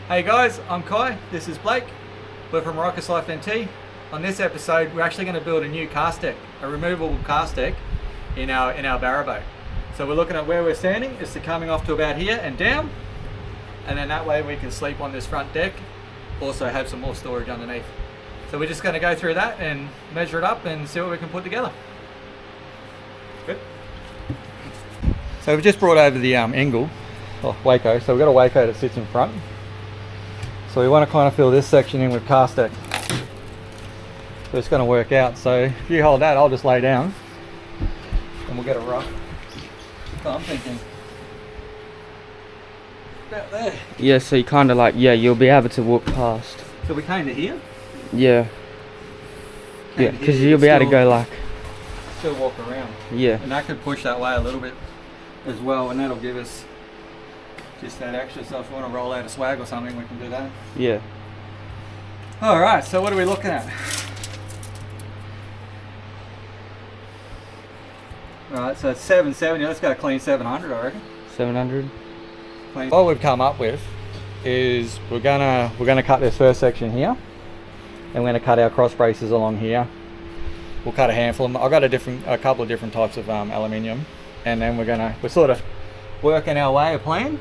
Hey guys, I'm Kai, this is Blake, we're from Rockets Life NT. On this episode we're actually going to build a new cast deck, a removable cast deck in our Barra boat. So we're looking at where we're standing, it's coming off to about here and down, and then that way we can sleep on this front deck, also have some more storage underneath. So we're just going to go through that and measure it up and see what we can put together. Good. So we've just brought over the Engel, or Waco, so we've got a Waco that sits in front. So we want to kind of fill this section in with cast deck. So it's going to work out. So if you hold that, I'll just lay down and we'll get it rough. So I'm thinking about there. Yeah, so you kind of like, yeah, you'll be able to walk past. So we came to here? Yeah. Yeah, because you'll be able to go like... Still walk around. Yeah. And I could push that way a little bit as well, and that'll give us just that extra. So if we want to roll out a swag or something, we can do that. Yeah. Alright, so what are we looking at? Alright, so it's 770. Let's go clean 700, I reckon. 700. Clean. What we've come up with is we're gonna cut this first section here, and we're gonna cut our cross braces along here. We'll cut a handful of them. I've got a couple of different types of aluminium, and then we're sort of working our way a plan.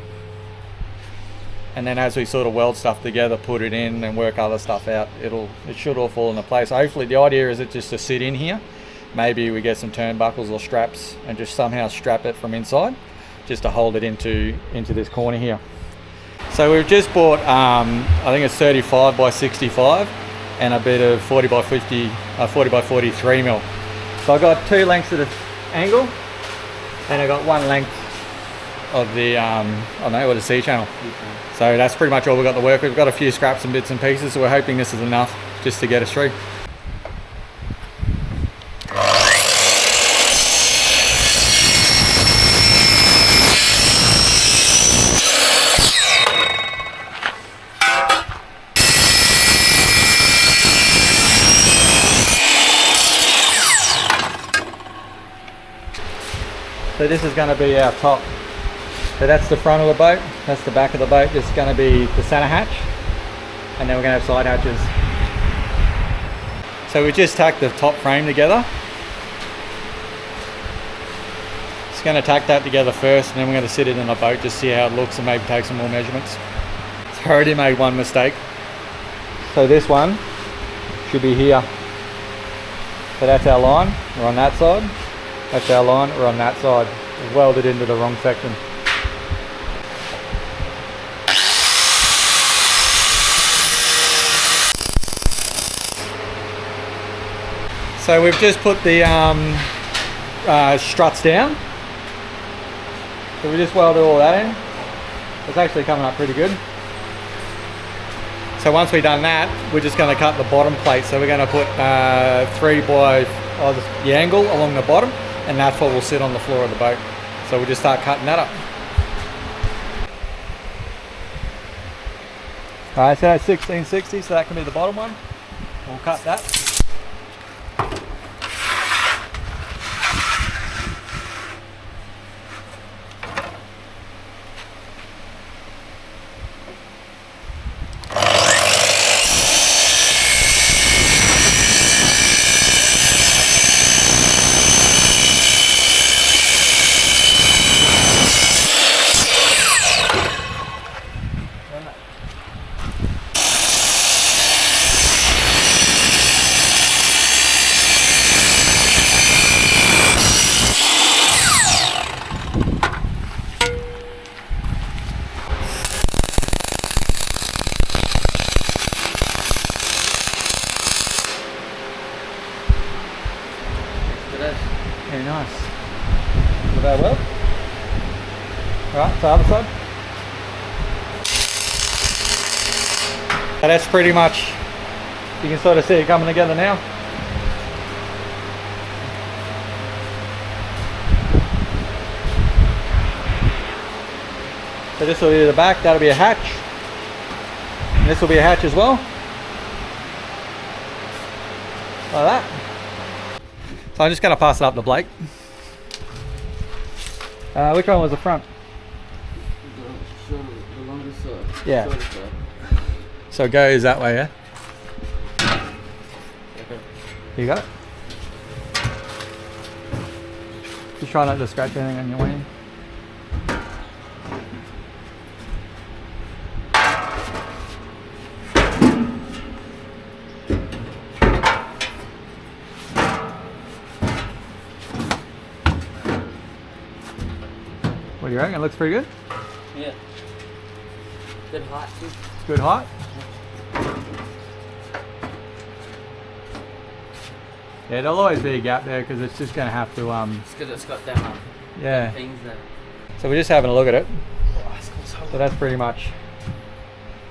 And then as we sort of weld stuff together, put it in and work other stuff out, it should all fall into place. Hopefully the idea is it just to sit in here. Maybe we get some turnbuckles or straps and just somehow strap it from inside, just to hold it into this corner here. So we've just bought, I think it's 35 by 65 and a bit of 40 by 50, 40 by 43 mil. So I've got 2 lengths of the angle, and I got 1 length of the, the C channel. So that's pretty much all we've got to work with. We've got a few scraps and bits and pieces, so we're hoping this is enough just to get us through. So this is going to be our top. So that's the front of the boat, that's the back of the boat. This is going to be the center hatch, and then we're going to have side hatches. So we just tacked the top frame together. Just going to tack that together first, and then we're going to sit it in the boat, just see how it looks and maybe take some more measurements. So I already made one mistake. So this one should be here. So that's our line, we're on that side. That's our line, we're on that side. We've welded into the wrong section. So we've just put the struts down. So we just welded all that in. It's actually coming up pretty good. So once we've done that, we're just going to cut the bottom plate. So we're going to put 3 by the angle along the bottom, and that's what will sit on the floor of the boat. So we'll just start cutting that up. Alright, so that's 1660, so that can be the bottom one. We'll cut that. Very nice. Look at that weld. Alright, to the other side. And that's pretty much, you can sort of see it coming together now. So this will be the back, that'll be a hatch. And this will be a hatch as well. Like that. So I'm just going to pass it up to Blake. Which one was the front? The longest side. Yeah. So it goes that way, yeah? You got it? Just try not to scratch anything on your way in. What do you reckon? It looks pretty good? Yeah. Good height too. Good height? Yeah, there'll always be a gap there because it's just going to have to, It's because it's got them yeah. things there. So we're just having a look at it. Oh, it's cool. So that's pretty much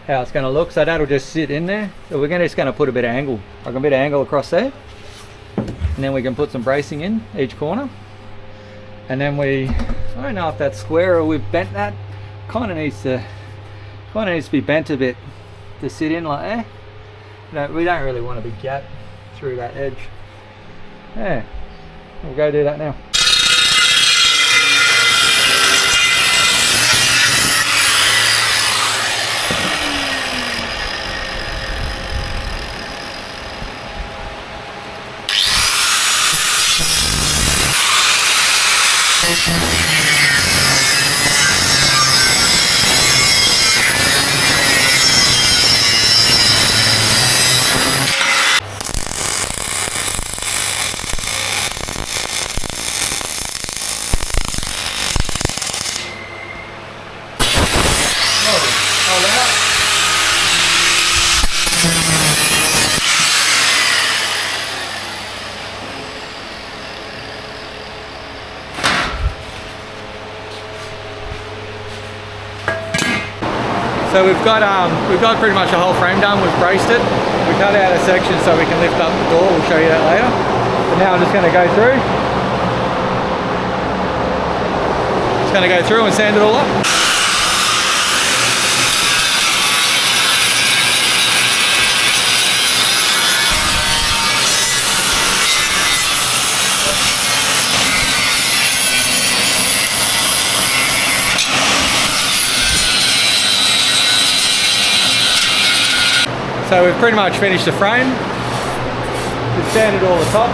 how it's going to look. So that'll just sit in there. So we're just going to put a bit of angle, like a bit of angle across there. And then we can put some bracing in each corner. And then I don't know if that's square or we've bent that. Kind of needs to be bent a bit to sit in like there. No, we don't really want a big gap through that edge. Yeah, we'll go do that now. So we've got pretty much the whole frame done. We've braced it. We cut out a section so we can lift up the door. We'll show you that later. But now I'm just going to go through. Just going to go through and sand it all up. So we've pretty much finished the frame. We've sanded all the top.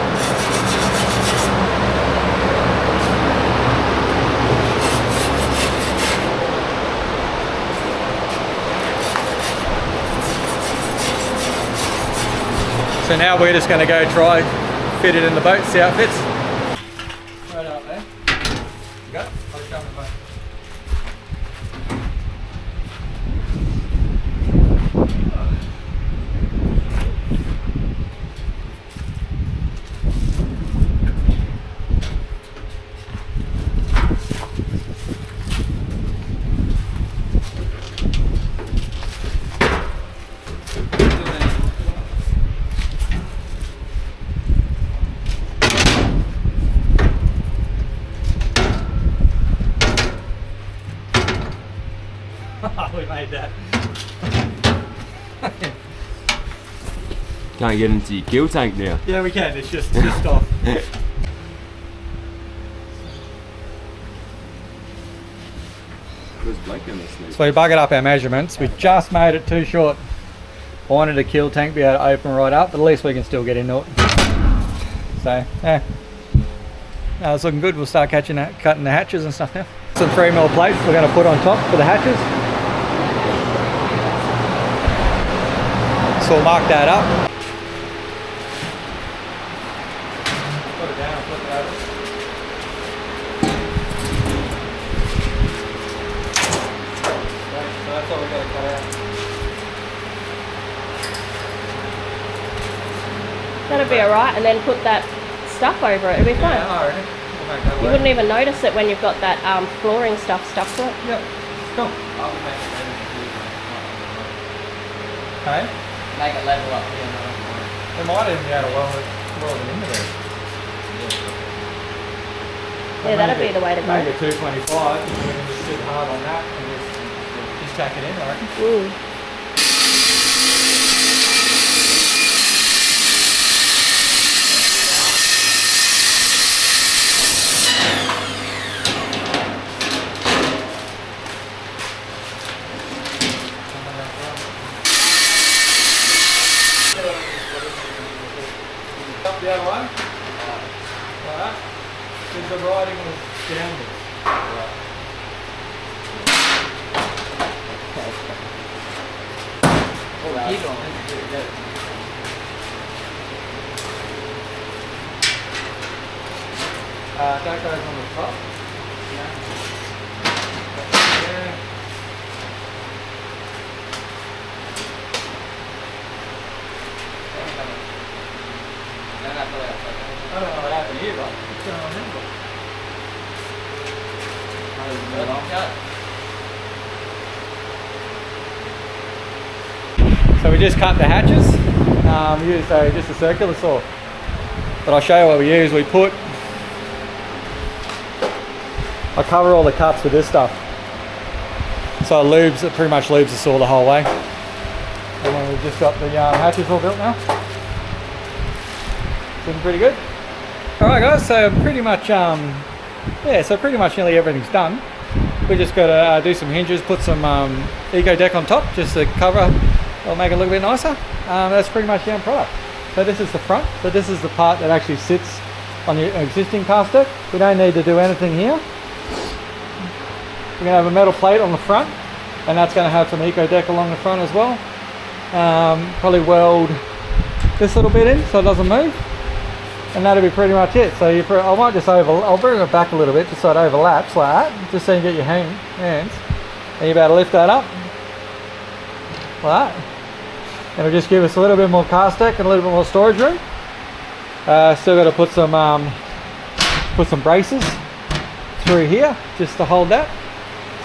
So now we're just going to go try fit it in the boat, see how it fits. Right up there. You got it? I'll show them the boat. We made that. Can't get into your gill tank now. Yeah, we can. It's just off. There's Blake in this thing. So we buggered up our measurements. We just made it too short. I wanted the kill tank to be able to open right up, but at least we can still get into it. So, yeah. No, it's looking good. We'll start cutting the hatches and stuff now. Some 3mm plates we're going to put on top for the hatches. So we'll mark that up. Put it down and flip it over. So that's all we've got to cut out. That'll be alright, and then put that stuff over it, it'll be fine. Yeah, I reckon. We'll make that You work. wouldn't even notice it when you've got that flooring stuff stuck to it. Yep. Cool. Okay. Make it level up here. We might even be able to weld it into there. Yeah, that'd be the way to go. Make it 225 and we can just sit hard on that and just tack it in, I reckon. the other way. Like that. Because the riding was downwards. Keep on. That goes on the top. Yeah. I don't know what happened here, but it's going on here. So we just cut the hatches. We used just a circular saw. But I'll show you what we use. We put, I cover all the cuts with this stuff. So it lubes, it pretty much lubes the saw the whole way. And then we've just got the hatches all built now. Looking pretty good. Alright guys, so pretty much pretty much nearly everything's done. We just got to do some hinges, put some eco deck on top just to cover. It'll make it a little bit nicer. That's pretty much the end product. So this is the front. So this is the part that actually sits on the existing cast deck. We don't need to do anything here. We're going to have a metal plate on the front, and that's going to have some eco deck along the front as well. Probably weld this little bit in so it doesn't move, and that'll be pretty much it. So I might just I'll bring it back a little bit just so it overlaps like that, just so you get your hands, and you're about to lift that up like that. It'll just give us a little bit more cast deck and a little bit more storage room. Still got to put some braces through here just to hold that.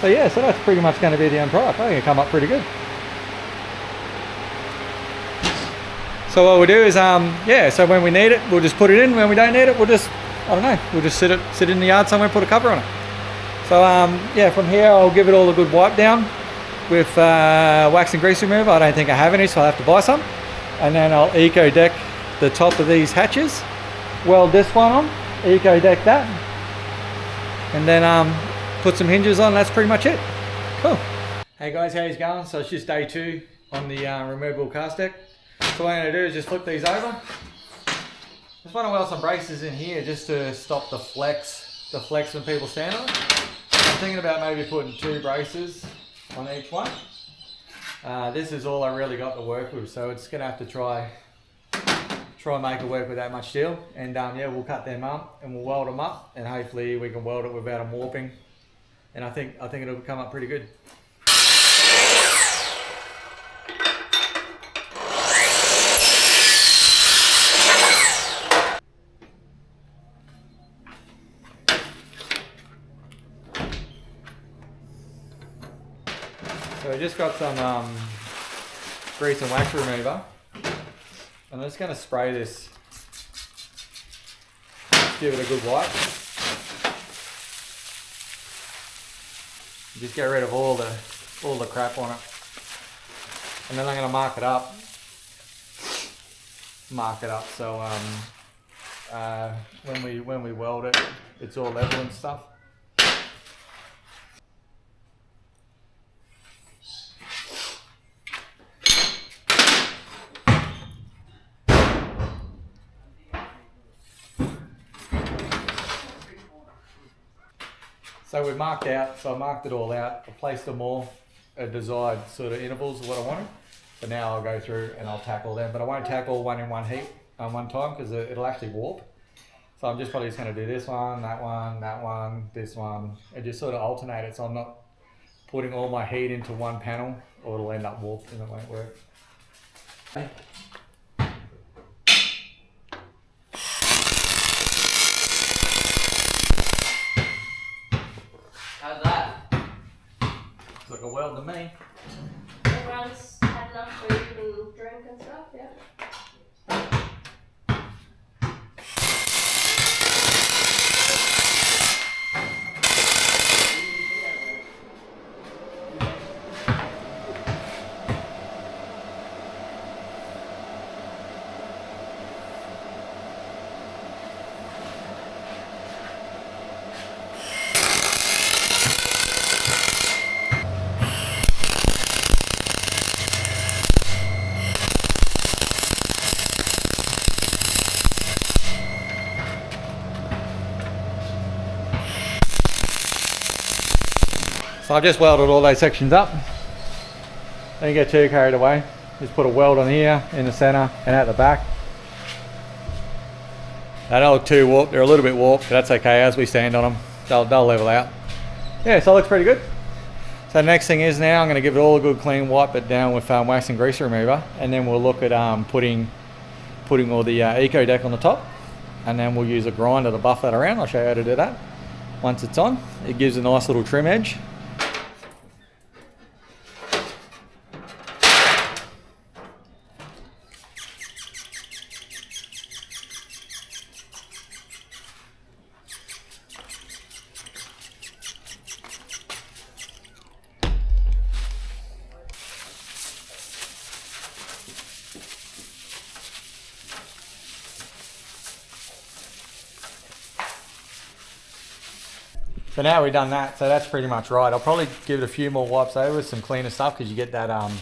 So yeah, so that's pretty much going to be the end product. I think it'll come up pretty good. So what we'll do is, so when we need it, we'll just put it in. When we don't need it, we'll just, we'll just sit in the yard somewhere, put a cover on it. So from here, I'll give it all a good wipe down with wax and grease remover. I don't think I have any, so I'll have to buy some. And then I'll eco deck the top of these hatches, weld this one on, eco deck that, and then put some hinges on. That's pretty much it. Cool. Hey guys, how you going? So it's just day 2 on the removable cast deck. So what I'm going to do is just flip these over. Just want to weld some braces in here just to stop the flex when people stand on it. I'm thinking about maybe putting 2 braces on each one. This is all I really got to work with, so it's going to have to try and make it work with that much steel. And we'll cut them up and we'll weld them up, and hopefully we can weld it without them warping. And I think it'll come up pretty good. So we just got some grease and wax remover. I'm just going to spray this, give it a good wipe. Just get rid of all the crap on it. And then I'm going to mark it up so when we weld it, it's all level and stuff. So we marked out, so I marked it all out, I placed them all at desired sort of intervals of what I wanted. So now I'll go through and I'll tackle them, but I won't tackle one in one heat one time because it'll actually warp. So I'm just probably just going to do this one, that one, this one, and just sort of alternate it so I'm not putting all my heat into one panel or it'll end up warped and it won't work. Okay. How's that? Looks like a weld to me. Everyone's had enough food and drink and stuff, yeah. So I've just welded all those sections up. Don't get too carried away. Just put a weld on here, in the center, and at the back. They don't look too warped. They're a little bit warped, but that's okay. As we stand on them, they'll level out. Yeah, so it looks pretty good. So the next thing is now I'm going to give it all a good clean, wipe it down with wax and grease remover, and then we'll look at putting all the eco deck on the top, and then we'll use a grinder to buff that around. I'll show you how to do that. Once it's on, it gives a nice little trim edge. So now we've done that, so that's pretty much right. I'll probably give it a few more wipes over with some cleaner stuff because you get that, I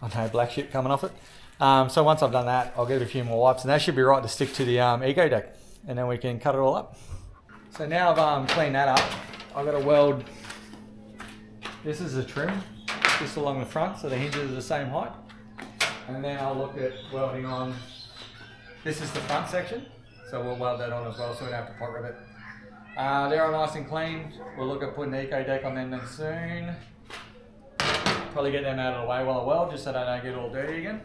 don't know, black shit coming off it. So once I've done that, I'll give it a few more wipes and that should be right to stick to the eco deck, and then we can cut it all up. So now I've cleaned that up, I've got to weld, this is a trim, just along the front so the hinges are the same height. And then I'll look at welding on, this is the front section, so we'll weld that on as well so we don't have to pot rivet. They're all nice and clean. We'll look at putting the eco deck on them soon. Probably get them out of the way while I weld, just so they don't get all dirty again.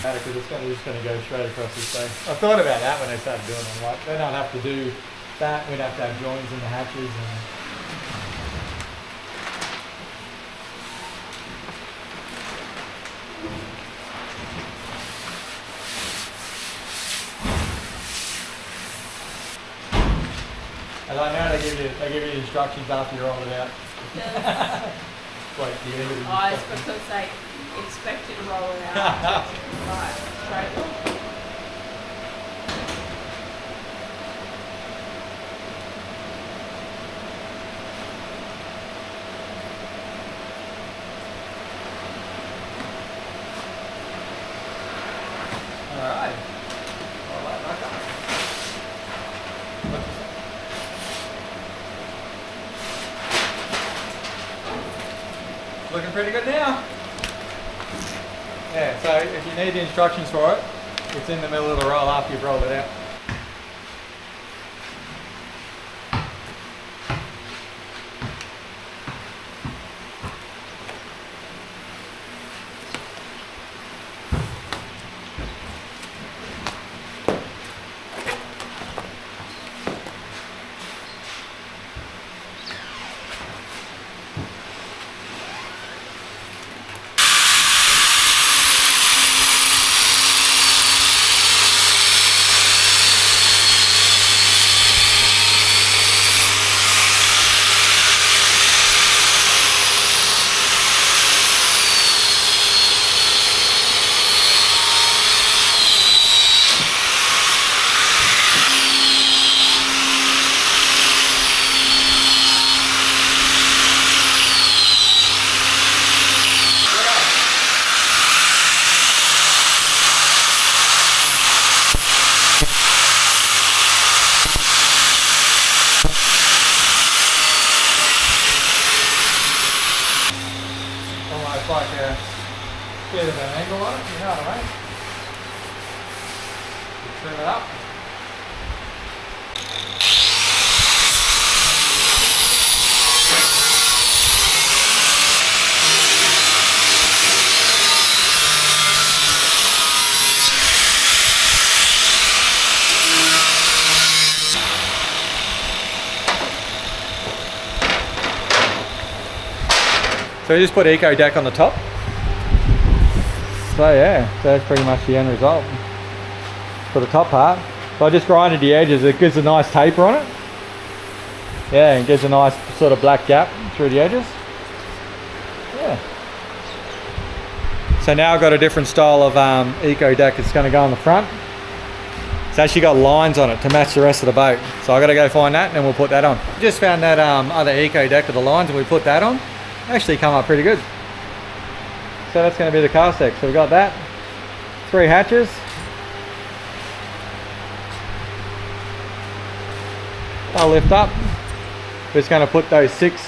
Because it's just going to go straight across this thing. I thought about that when they started doing them. Like, they don't have to do that. We'd have to have joins in the hatches. And I know they give you instructions after you roll it out. Like the end of the Oh, it's because they expect you to roll it out. Right, straight. Alright. Looking pretty good now. Yeah, so if you need the instructions for it, it's in the middle of the roll after you've rolled it out. Like a bit of an angle on it, you know what I mean? Trim it up. So we just put Eco Deck on the top. So yeah, so that's pretty much the end result for the top part. So I just grinded the edges, it gives a nice taper on it. Yeah, and gives a nice sort of black gap through the edges. Yeah. So now I've got a different style of Eco Deck that's going to go on the front. It's actually got lines on it to match the rest of the boat. So I got to go find that and then we'll put that on. Just found that other Eco Deck with the lines and we put that on. Actually come up pretty good. So that's going to be the cast deck. So we got that. 3 hatches. I'll lift up. We're just going to put those six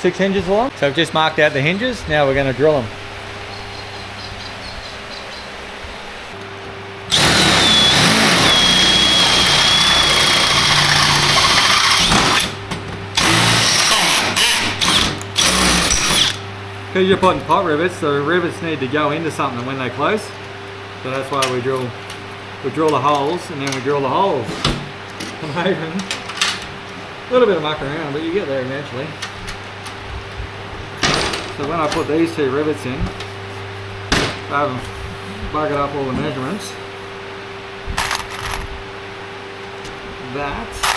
hinges along. So I've just marked out the hinges. Now we're going to drill them. Because you're putting pot rivets, the rivets need to go into something when they close. So that's why we drill the holes and then we drill the holes. I'm hoping a little bit of muck around, but you get there eventually. So when I put these 2 rivets in, I haven't buggered up all the measurements. That.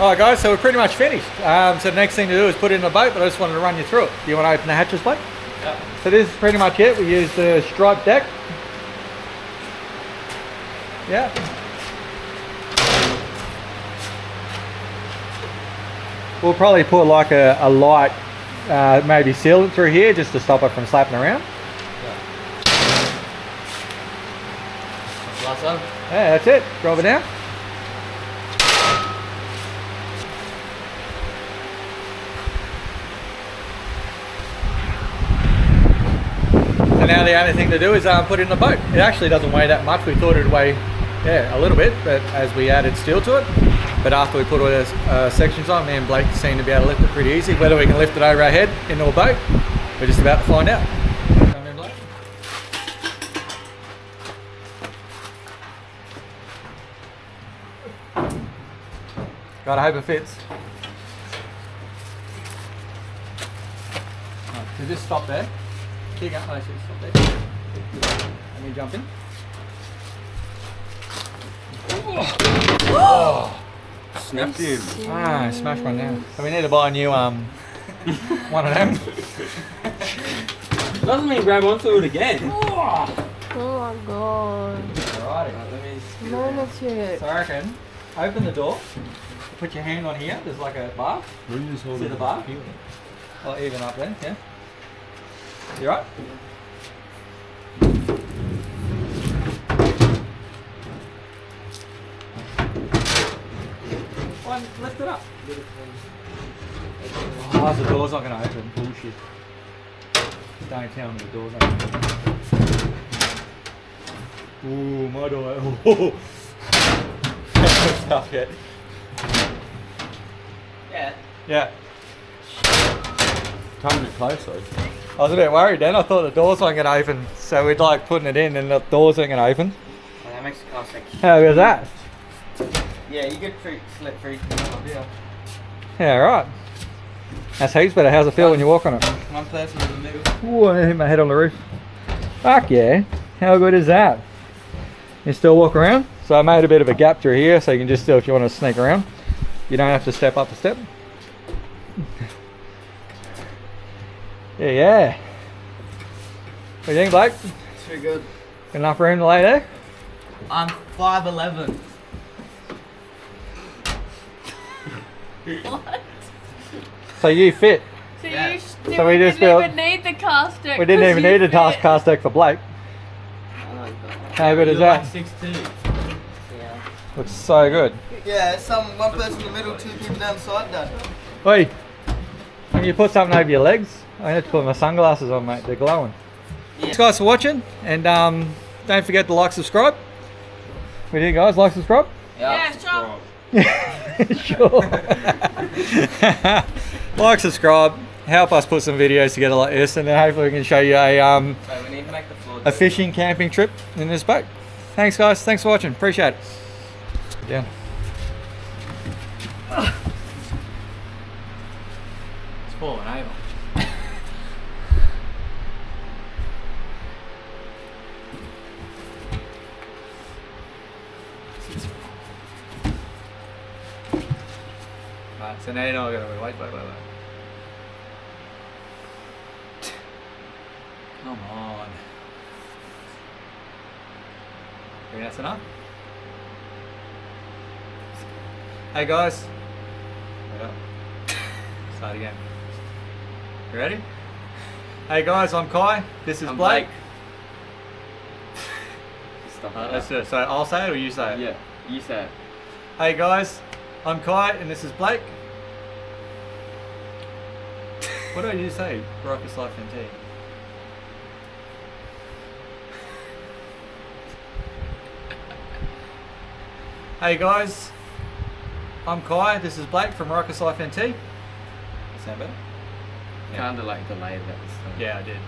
Alright guys, so we're pretty much finished. So the next thing to do is put it in the boat, but I just wanted to run you through it. Do you want to open the hatches, Blake? Yeah. So this is pretty much it. We use the striped deck. Yeah. We'll probably put like a light, maybe seal it through here just to stop it from slapping around. Lasso. Yeah, that's it. Drop it down. So now the only thing to do is put it in the boat. It actually doesn't weigh that much. We thought it'd weigh, yeah, a little bit, but as we added steel to it. But after we put all the sections on, me and Blake seem to be able to lift it pretty easy. Whether we can lift it over our head into a boat, we're just about to find out. Come in, Blake. God, I hope it fits. Right, so just stop there. Kick up, no, just stop there. Let me jump in. Oh. Snapped him. Ah, smashed one down. So we need to buy a new one of them. Doesn't mean grab onto it again. Oh my god. Alrighty. Let me. No, not yet. So I reckon, open the door, put your hand on here, there's like a bar. Will you just hold See it? the bar? I'll even up then, yeah. You right? One, lift it up. Oh, the door's not going to open. Bullshit. Don't tell me the door's not going to open. Ooh, my door. Oh. Stuff yet. Yeah. Yeah. Coming it close though. I was a bit worried then. I thought the doors weren't going to open. So we'd like putting it in and the doors weren't going to open. Oh, that makes the car sick. How was that? Yeah, you get slip free. Yeah, right. That's heaps better. How's it feel when you walk on it? One person in the middle. Ooh, I hit my head on the roof. Fuck yeah. How good is that? You still walk around? So I made a bit of a gap through here so you can just still, if you want to sneak around, you don't have to step up a step. Yeah, yeah. What do you think, Blake? It's very good. Enough room to lay there? I'm 5'11". What? So you fit. So Yeah. you So we just didn't built- even need the cast deck. We didn't 'cause even you need a fit. cast deck for Blake. Oh my god. How good is that? 6'2". Yeah. Looks so good. Yeah, one person in the middle, 2 people down the side, Dad. Oi, when you put something over your legs, I need to put my sunglasses on, mate. They're glowing. Thanks guys for watching, and don't forget to like, subscribe. We do, guys, like, subscribe. Yeah, sure. Sure. Like, subscribe, help us put some videos together like this, and then hopefully we can show you a So we need to make the floor. a fishing camping trip in this boat. Thanks guys, thanks for watching, appreciate it. Yeah. It's falling over. Right, so now you know I gotta wait. Come on. Think that's enough? Hey guys. Wait up. Start again. You ready? Hey guys, I'm Kai. This is I'm Blake. Stop Let's do it. So I'll say it or you say it? Yeah, you say it. Hey guys, I'm Kai and this is Blake. What do you say? Rockets Life NT. Hey guys, I'm Kai, this is Blake from Rockets Life NT. Sound better? Kind of like delayed that. So. Yeah, I did.